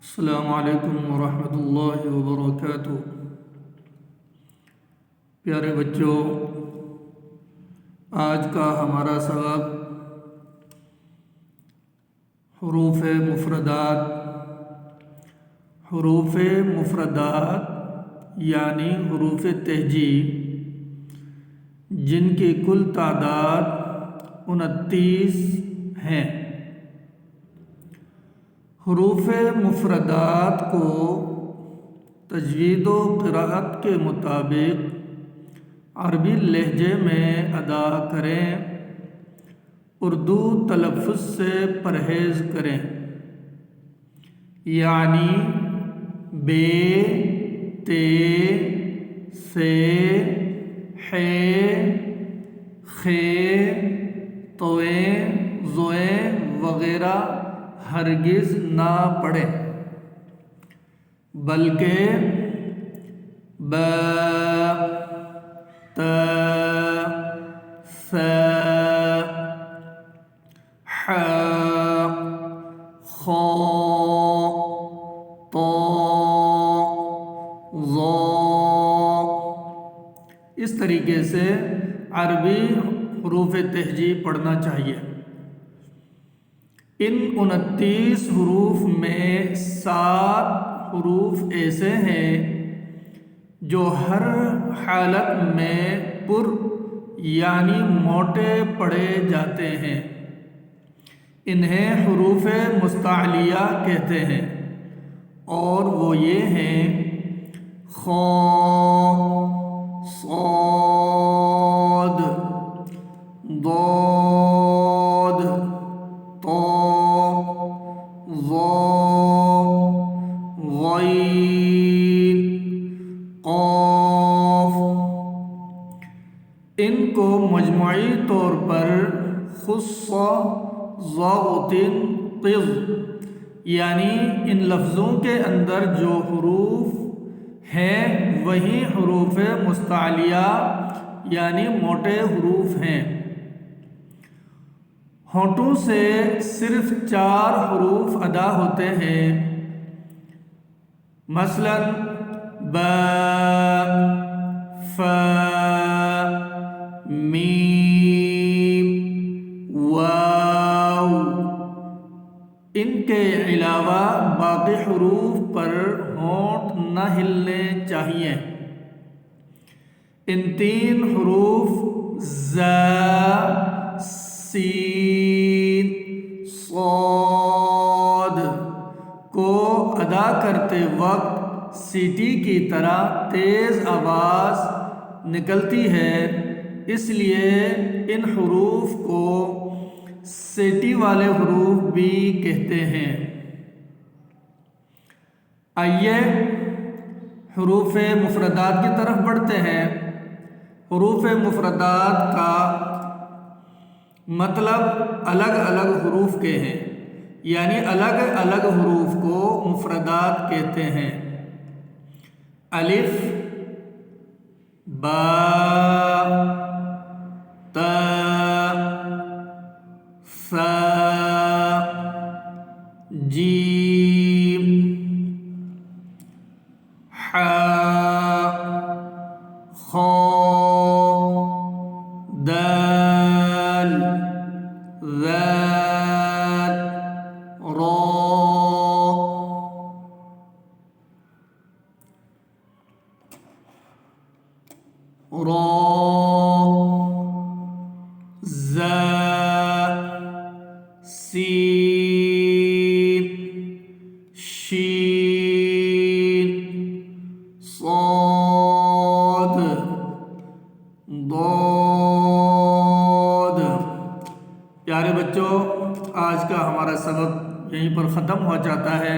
السلام علیکم ورحمۃ اللہ وبرکاتہ۔ پیارے بچوں، آج کا ہمارا سبق حروف مفردات یعنی حروف تہجی جن کی کل تعداد 29 ہیں۔ حروف مفردات کو تجوید و قراءت کے مطابق عربی لہجے میں ادا کریں، اردو تلفظ سے پرہیز کریں، یعنی بے، تے، سے، ہے، خے، تویں، زویں وغیرہ ہرگز نہ پڑھیں، بلکہ ب، ت، ث، ح، خ، ط، ظ اس طریقے سے عربی حروف تہجی پڑھنا چاہیے۔ ان 29 حروف میں 7 حروف ایسے ہیں جو ہر حالت میں پر یعنی موٹے پڑھے جاتے ہیں، انہیں حروف مستعلیہ کہتے ہیں، اور وہ یہ ہیں: خ، صاد، ضاد، ط، ظ، غین، قاف۔ ان کو مجموعی طور پر خص، ضاغط، قض یعنی ان لفظوں کے اندر جو حروف ہیں وہی حروف مستعلیہ یعنی موٹے حروف ہیں۔ ہونٹوں سے صرف 4 حروف ادا ہوتے ہیں، مثلا ب، ف، میم، واو۔ ان کے علاوہ باقی حروف پر ہونٹ نہ ہلنے چاہیے۔ ان 3 حروف ز، سین، صاد کو ادا کرتے وقت سیٹی کی طرح تیز آواز نکلتی ہے، اس لیے ان حروف کو سیٹی والے حروف بھی کہتے ہیں۔ آئیے حروف مفردات کی طرف بڑھتے ہیں۔ حروف مفردات کا مطلب الگ الگ حروف کے ہیں، یعنی الگ الگ حروف کو مفردات کہتے ہیں۔ الف، با، تا، ثا، جیم، ح، خ، دال، ذال، را، ز، سین، شین، صاد، ضاد۔ پیارے بچوں، آج کا ہمارا سبق یہیں پر ختم ہو جاتا ہے۔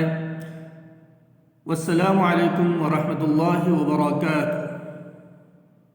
والسلام علیکم ورحمۃ اللہ وبرکاتہ۔